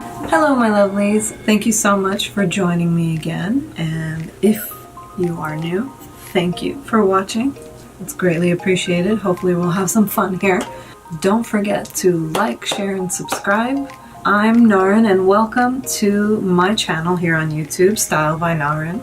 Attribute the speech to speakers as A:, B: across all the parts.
A: Hello my lovelies, thank you so much for joining me again, and if you are new, thank you for watching. It's greatly appreciated. Hopefully we'll have some fun here. Don't forget to like, share, and subscribe. I'm Nahrin and welcome to my channel here on YouTube, Style by Nahrin,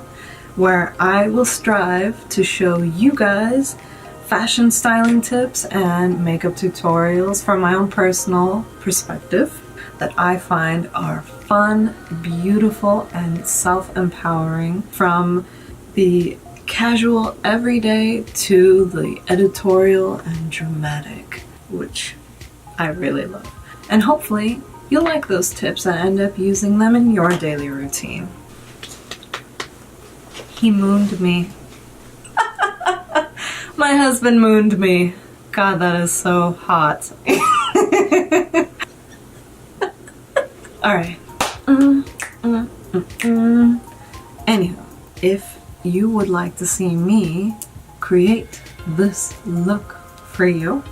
A: where I will strive to show you guys fashion styling tips and makeup tutorials from my own personal perspective that I find are fun, beautiful, and self-empowering, from the casual everyday to the editorial and dramatic, which I really love. And hopefully you'll like those tips and end up using them in your daily routine. He mooned me. My husband mooned me. God, that is so hot. Alright. Anywho, if you would like to see me create this look for you,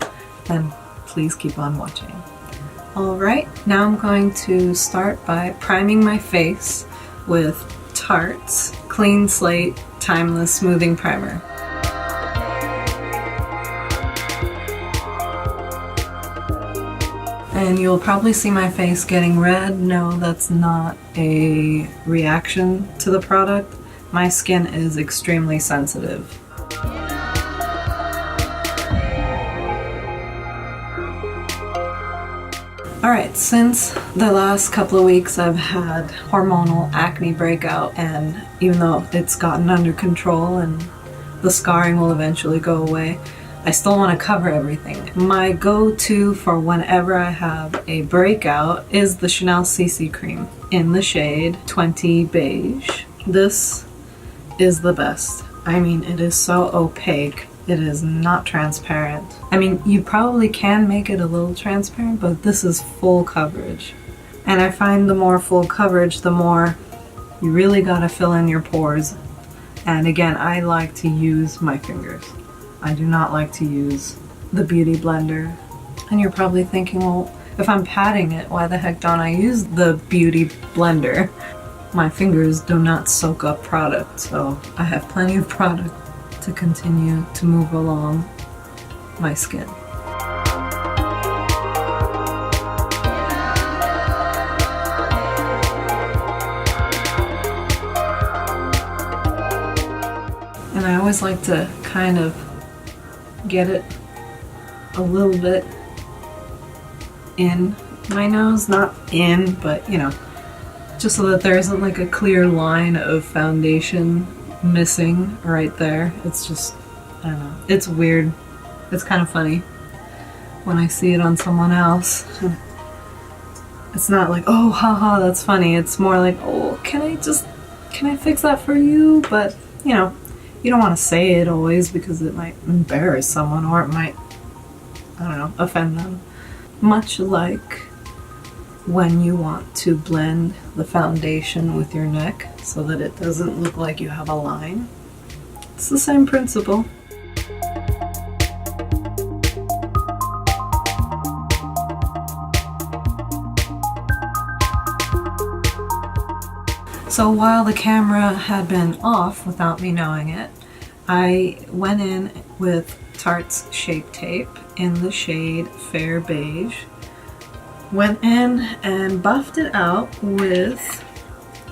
A: then please keep on watching. Alright, now I'm going to start by priming my face with Tarte's Clean Slate Timeless Smoothing Primer. And you'll probably see my face getting red. No, that's not a reaction to the product. My skin is extremely sensitive. Alright, since the last couple of weeks I've had hormonal acne breakout, and even though it's gotten under control and the scarring will eventually go away, I still want to cover everything. My go-to for whenever I have a breakout is the Chanel CC cream in the shade 20 Beige. This is the best. I mean, it is so opaque. It is not transparent. I mean, you probably can make it a little transparent, but this is full coverage. And I find the more full coverage, the more you really gotta fill in your pores. And again, I like to use my fingers. I do not like to use the beauty blender. And you're probably thinking, well, if I'm patting it, why the heck don't I use the beauty blender? My fingers do not soak up product, so I have plenty of product to continue to move along my skin. And I always like to kind of get it a little bit in my nose, not in, but you know, just so that there isn't like a clear line of foundation missing right there. It's just, I don't know, it's weird. It's kind of funny when I see it on someone else. It's not like, oh haha, that's funny. It's more like, oh, can I fix that for you? But you know, you don't want to say it always because it might embarrass someone, or it might, I don't know, offend them. Much like when you want to blend the foundation with your neck so that it doesn't look like you have a line. It's the same principle. So while the camera had been off without me knowing it, I went in with Tarte's Shape Tape in the shade Fair Beige. Went in and buffed it out with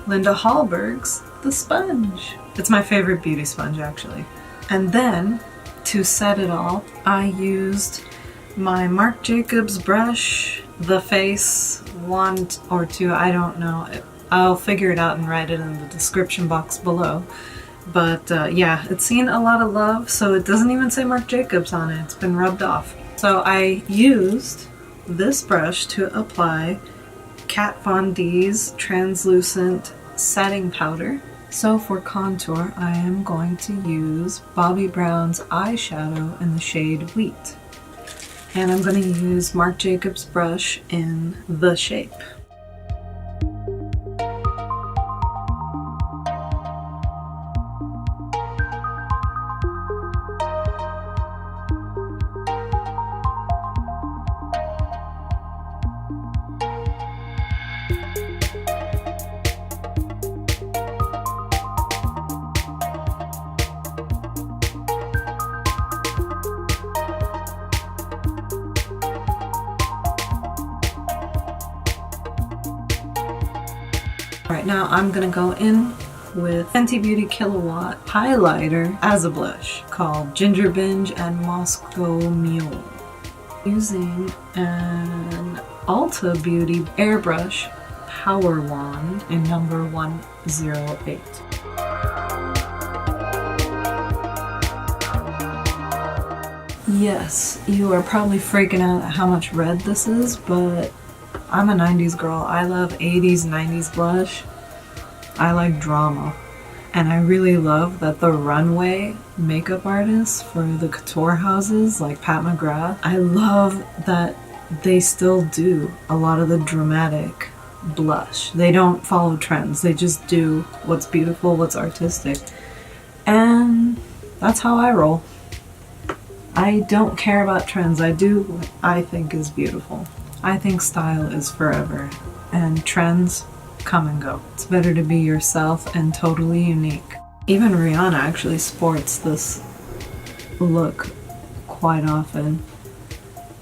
A: Linda Hallberg's The Sponge. It's my favorite beauty sponge, actually. And then, to set it all, I used my Marc Jacobs brush, the face, one or two, I don't know. I'll figure it out and write it in the description box below. But yeah, it's seen a lot of love, so it doesn't even say Marc Jacobs on it. It's been rubbed off. So I used this brush to apply Kat Von D's translucent setting powder. So for contour, I am going to use Bobbi Brown's eyeshadow in the shade Wheat. And I'm going to use Marc Jacobs brush in The Shape. Right now I'm gonna go in with Fenty Beauty Kilowatt highlighter as a blush called Ginger Binge and Moscow Mule. Using an Ulta Beauty airbrush power wand in number 108. Yes, you are probably freaking out at how much red this is, but I'm a 90s girl. I love 80s, 90s blush. I like drama. And I really love that the runway makeup artists for the couture houses like Pat McGrath, I love that they still do a lot of the dramatic blush. They don't follow trends. They just do what's beautiful, what's artistic. And that's how I roll. I don't care about trends. I do what I think is beautiful. I think style is forever, and trends come and go. It's better to be yourself and totally unique. Even Rihanna actually sports this look quite often.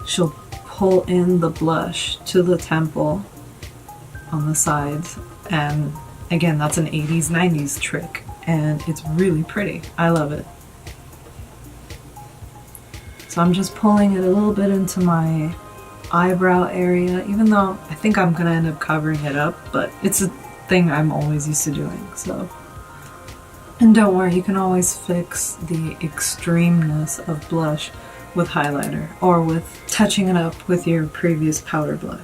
A: She'll pull in the blush to the temple on the sides, and again, that's an 80s, 90s trick, and it's really pretty. I love it. So I'm just pulling it a little bit into my eyebrow area, even though I think I'm gonna end up covering it up, but it's a thing I'm always used to doing, so. And don't worry, you can always fix the extremeness of blush with highlighter or with touching it up with your previous powder blush.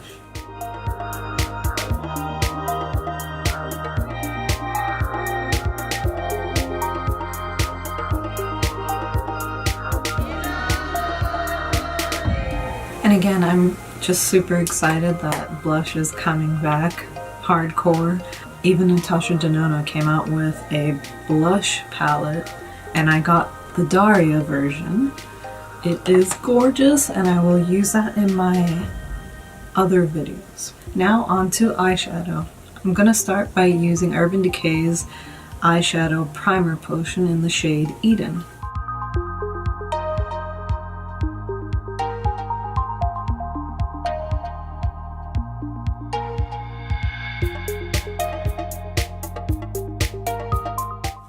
A: And again, I'm just super excited that blush is coming back hardcore. Even Natasha Denona came out with a blush palette, and I got the Daria version. It is gorgeous, and I will use that in my other videos. Now onto eyeshadow. I'm gonna start by using Urban Decay's eyeshadow primer potion in the shade Eden.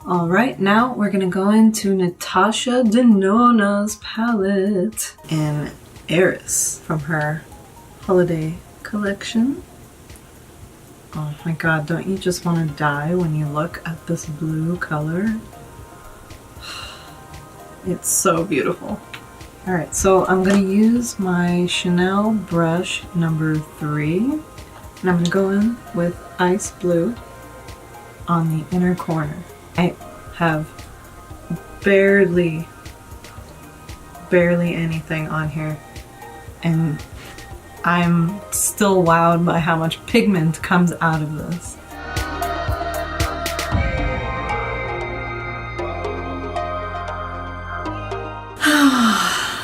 A: Alright, now we're gonna go into Natasha Denona's palette in Aeris from her holiday collection. Oh my god, don't you just want to die when you look at this blue color? It's so beautiful. Alright, so I'm gonna use my Chanel brush number 3, and I'm gonna go in with ice blue on the inner corner. I have barely anything on here, and I'm still wowed by how much pigment comes out of this.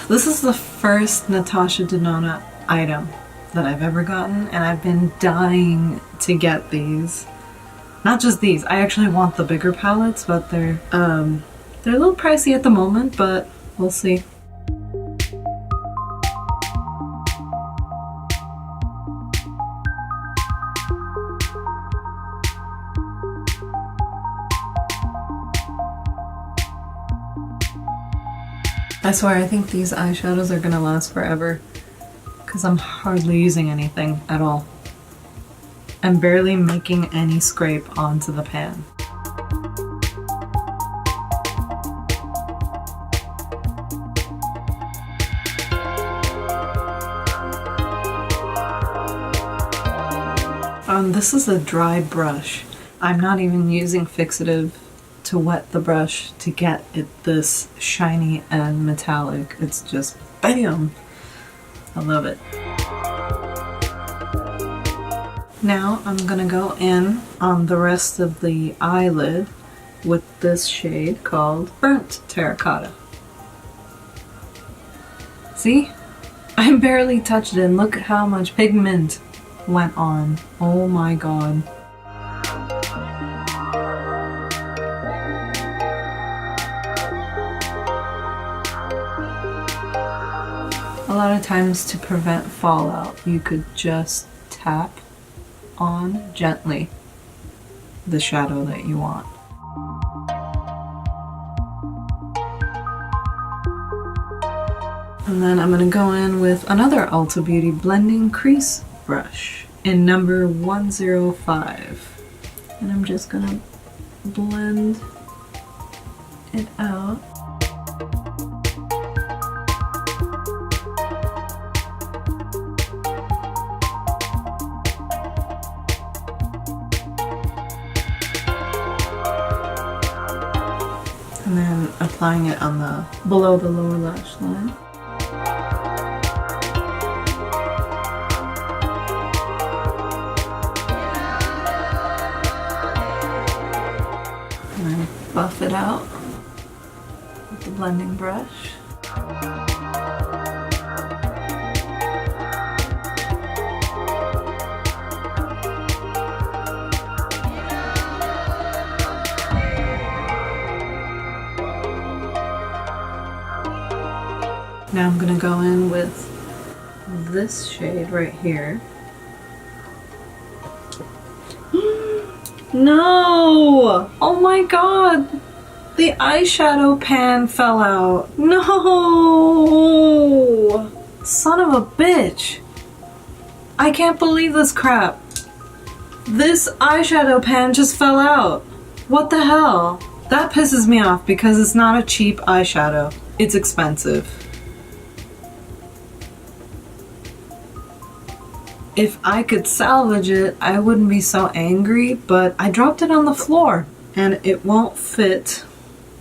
A: This is the first Natasha Denona item that I've ever gotten, and I've been dying to get these. Not just these, I actually want the bigger palettes, but they're a little pricey at the moment, but we'll see. I swear, I think these eyeshadows are gonna last forever, because I'm hardly using anything at all. I'm barely making any scrape onto the pan. This is a dry brush. I'm not even using fixative to wet the brush to get it this shiny and metallic. It's just BAM! I love it. Now I'm gonna go in on the rest of the eyelid with this shade called Burnt Terracotta. See? I barely touched it, and look at how much pigment went on. Oh my god. A lot of times, to prevent fallout, you could just tap on gently the shadow that you want. And then I'm going to go in with another Ulta Beauty blending crease brush in number 105. And I'm just going to blend it out. And then applying it on the below the lower lash line. And then buff it out with the blending brush. Now I'm going to go in with this shade right here. No! Oh my god! The eyeshadow pan fell out. No! Son of a bitch! I can't believe this crap. This eyeshadow pan just fell out. What the hell? That pisses me off because it's not a cheap eyeshadow. It's expensive. If I could salvage it, I wouldn't be so angry, but I dropped it on the floor and it won't fit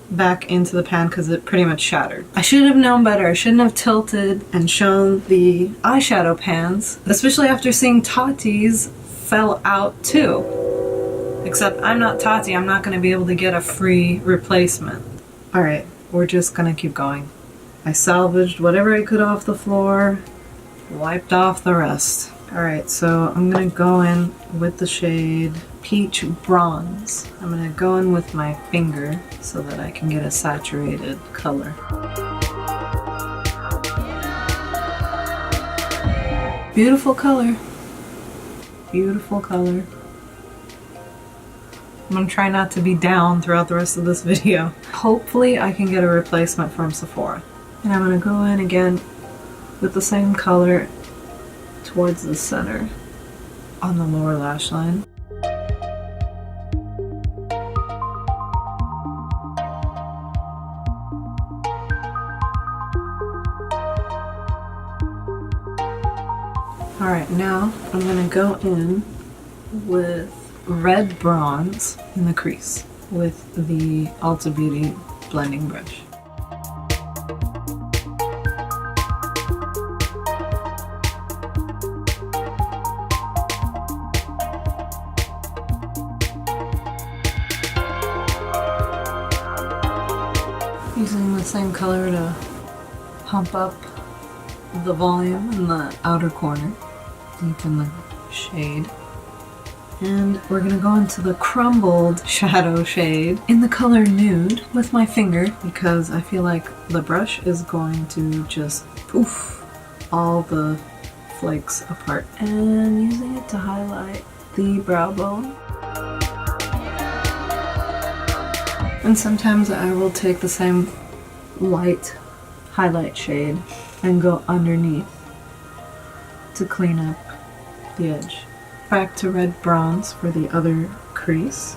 A: back into the pan because it pretty much shattered. I should have known better. I shouldn't have tilted and shown the eyeshadow pans, especially after seeing Tati's fell out too. Except I'm not Tati, I'm not going to be able to get a free replacement. Alright, we're just going to keep going. I salvaged whatever I could off the floor, wiped off the rest. Alright, so I'm going to go in with the shade Peach Bronze. I'm going to go in with my finger so that I can get a saturated color. Beautiful color. Beautiful color. I'm going to try not to be down throughout the rest of this video. Hopefully I can get a replacement from Sephora. And I'm going to go in again with the same color towards the center on the lower lash line. Alright, now I'm going to go in with red bronze in the crease with the Ulta Beauty blending brush. Using the same color to pump up the volume in the outer corner, deepen the shade. And we're going to go into the crumbled shadow shade in the color Nude with my finger because I feel like the brush is going to just poof all the flakes apart. And using it to highlight the brow bone. And sometimes I will take the same light highlight shade and go underneath to clean up the edge. Back to red bronze for the other crease.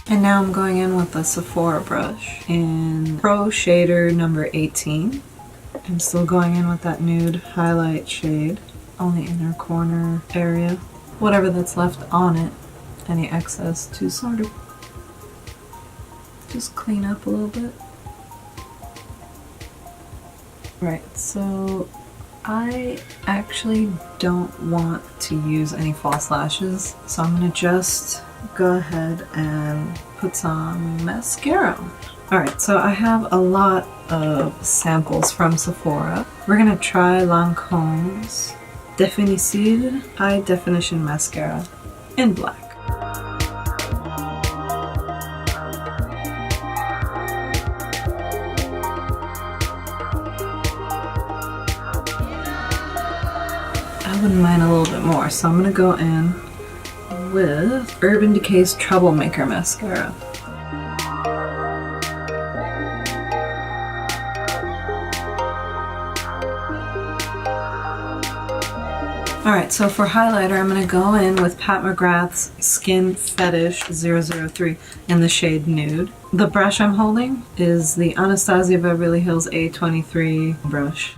A: And now I'm going in with the Sephora brush in Pro Shader number 18. I'm still going in with that nude highlight shade on the inner corner area. Whatever that's left on it, any excess, to sort of just clean up a little bit. Right, so I actually don't want to use any false lashes, so I'm gonna just go ahead and put some mascara on. Alright, so I have a lot of samples from Sephora. We're gonna try Lancome's Definition High Definition Mascara in black. wouldn't mind a little bit more. So I'm gonna go in with Urban Decay's Troublemaker Mascara. Alright, so for highlighter, I'm going to go in with Pat McGrath's Skin Fetish 003 in the shade Nude. The brush I'm holding is the Anastasia Beverly Hills A23 brush.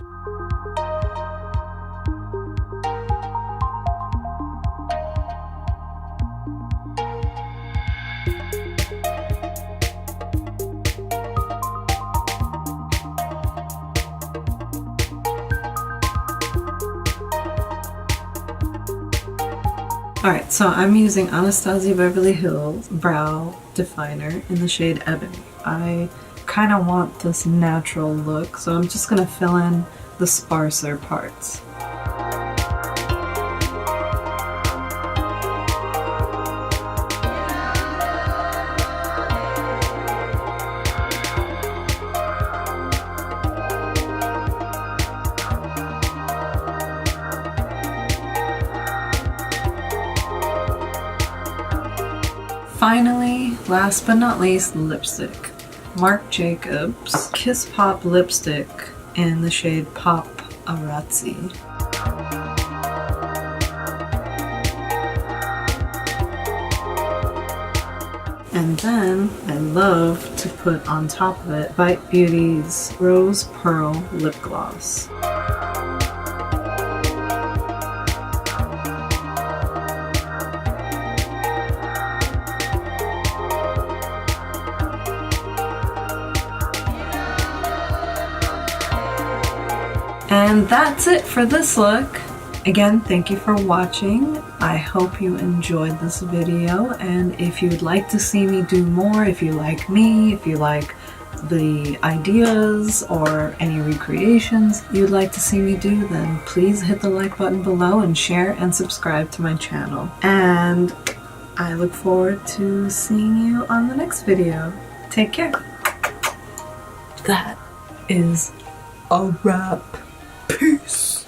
A: Alright, so I'm using Anastasia Beverly Hills Brow Definer in the shade Ebony. I kind of want this natural look, so I'm just going to fill in the sparser parts. Finally, last but not least, lipstick. Marc Jacobs Kiss Pop lipstick in the shade Pop Arazzi. And then I love to put on top of it Bite Beauty's Rose Pearl Lip Gloss. And that's it for this look. Again, thank you for watching. I hope you enjoyed this video, and if you'd like to see me do more, if you like me, if you like the ideas or any recreations you'd like to see me do, then please hit the like button below and share and subscribe to my channel. And I look forward to seeing you on the next video. Take care. That is a wrap. Peace.